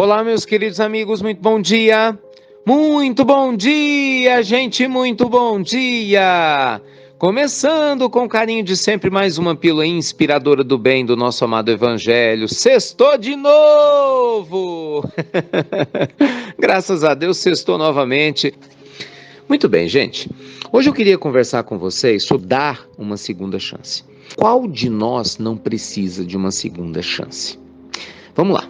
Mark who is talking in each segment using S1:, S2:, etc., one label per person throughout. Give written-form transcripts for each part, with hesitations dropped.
S1: Olá, meus queridos amigos, muito bom dia! Muito bom dia, gente, muito bom dia! Começando com carinho de sempre mais uma pílula inspiradora do bem do nosso amado Evangelho. Sextou de novo! Graças a Deus, sextou novamente. Muito bem, gente. Hoje eu queria conversar com vocês sobre dar uma segunda chance. Qual de nós não precisa de uma segunda chance? Vamos lá.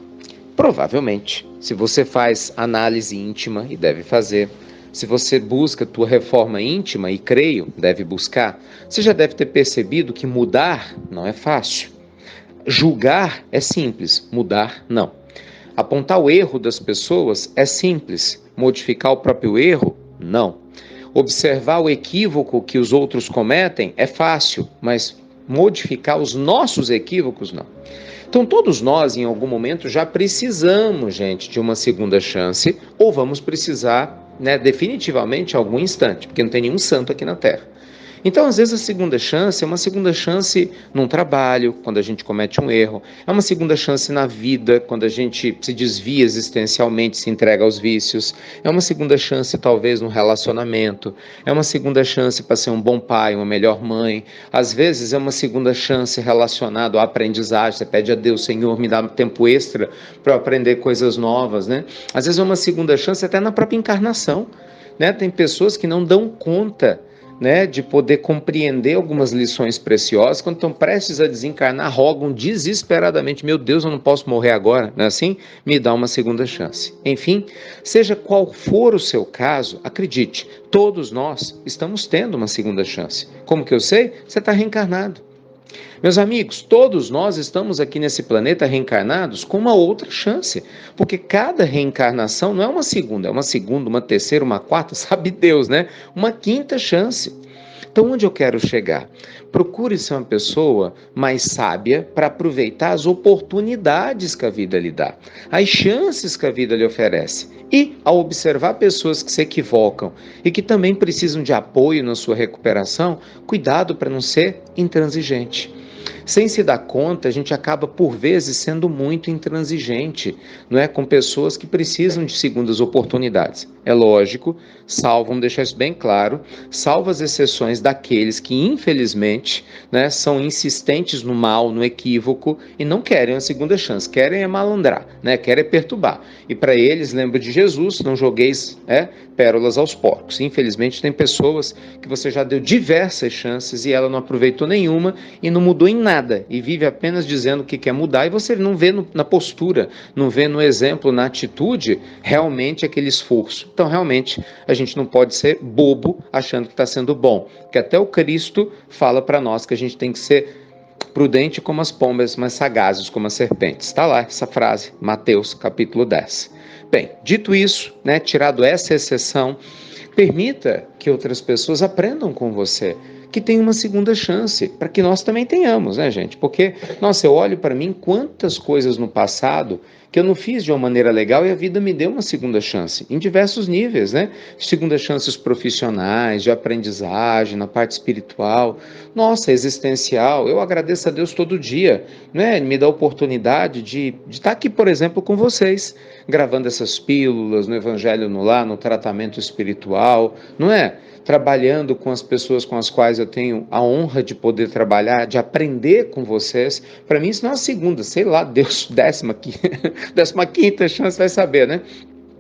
S1: Provavelmente, se você faz análise íntima, e deve fazer, se você busca tua reforma íntima, e creio, deve buscar, você já deve ter percebido que mudar não é fácil. Julgar é simples, mudar não. Apontar o erro das pessoas é simples, modificar o próprio erro, não. Observar o equívoco que os outros cometem é fácil, mas modificar os nossos equívocos, não. Então, todos nós, em algum momento, já precisamos, gente, de uma segunda chance, ou vamos precisar, definitivamente, em algum instante, porque não tem nenhum santo aqui na Terra. Então, às vezes, a segunda chance é uma segunda chance num trabalho, quando a gente comete um erro. É uma segunda chance na vida, quando a gente se desvia existencialmente, se entrega aos vícios. É uma segunda chance, talvez, no relacionamento. É uma segunda chance para ser um bom pai, uma melhor mãe. Às vezes, é uma segunda chance relacionada à aprendizagem. Você pede a Deus, Senhor, me dá tempo extra para eu aprender coisas novas, né? Às vezes, é uma segunda chance até na própria encarnação, né? Tem pessoas que não dão conta, de poder compreender algumas lições preciosas, quando estão prestes a desencarnar, rogam desesperadamente: meu Deus, eu não posso morrer agora, não é assim? Me dá uma segunda chance. Enfim, seja qual for o seu caso, acredite, todos nós estamos tendo uma segunda chance. Como que eu sei? Você está reencarnado. Meus amigos, todos nós estamos aqui nesse planeta reencarnados com uma outra chance, porque cada reencarnação não é uma segunda, uma terceira, uma quarta, sabe Deus, né? Uma quinta chance. Então, onde eu quero chegar? Procure ser uma pessoa mais sábia para aproveitar as oportunidades que a vida lhe dá, as chances que a vida lhe oferece. E, ao observar pessoas que se equivocam e que também precisam de apoio na sua recuperação, cuidado para não ser intransigente. Sem se dar conta, a gente acaba, por vezes, sendo muito intransigente, com pessoas que precisam de segundas oportunidades. É lógico, vamos deixar isso bem claro, salvo as exceções daqueles que, infelizmente, são insistentes no mal, no equívoco, e não querem a segunda chance, querem é malandrar, querem é perturbar. E para eles, lembra de Jesus, não jogueis pérolas aos porcos. Infelizmente, tem pessoas que você já deu diversas chances e ela não aproveitou nenhuma e não mudou em nada, e vive apenas dizendo que quer mudar, e você não vê na postura, não vê no exemplo, na atitude, realmente aquele esforço. Então, realmente, a gente não pode ser bobo achando que está sendo bom, que até o Cristo fala para nós que a gente tem que ser prudente como as pombas, mas sagazes como as serpentes. Está lá essa frase, Mateus capítulo 10. Bem, dito isso, tirado essa exceção, permita que outras pessoas aprendam com você, que tem uma segunda chance, para que nós também tenhamos, gente? Porque, eu olho para mim quantas coisas no passado que eu não fiz de uma maneira legal e a vida me deu uma segunda chance, em diversos níveis, Segunda chances profissionais, de aprendizagem, na parte espiritual, existencial. Eu agradeço a Deus todo dia, Ele me dá a oportunidade de estar aqui, por exemplo, com vocês, gravando essas pílulas, no Evangelho no Lar, no tratamento espiritual, trabalhando com as pessoas com as quais eu tenho a honra de poder trabalhar, de aprender com vocês. Para mim isso não é uma segunda, Deus, 15ª chance, vai saber,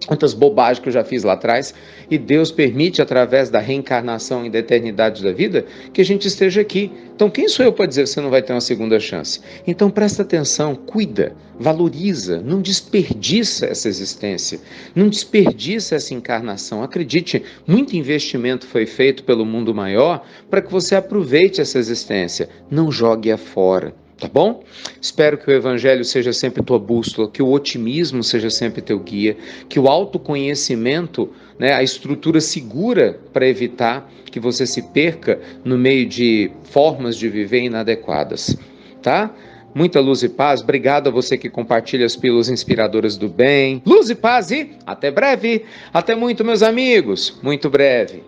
S1: quantas bobagens que eu já fiz lá atrás, e Deus permite, através da reencarnação e da eternidade da vida, que a gente esteja aqui. Então, quem sou eu para dizer que você não vai ter uma segunda chance? Então, presta atenção, cuida, valoriza, não desperdiça essa existência, não desperdiça essa encarnação. Acredite, muito investimento foi feito pelo mundo maior para que você aproveite essa existência, não jogue-a fora. Tá bom? Espero que o Evangelho seja sempre tua bússola, que o otimismo seja sempre teu guia, que o autoconhecimento, a estrutura segura para evitar que você se perca no meio de formas de viver inadequadas, tá? Muita luz e paz. Obrigado a você que compartilha as pílulas inspiradoras do bem. Luz e paz e até breve. Até muito, meus amigos. Muito breve.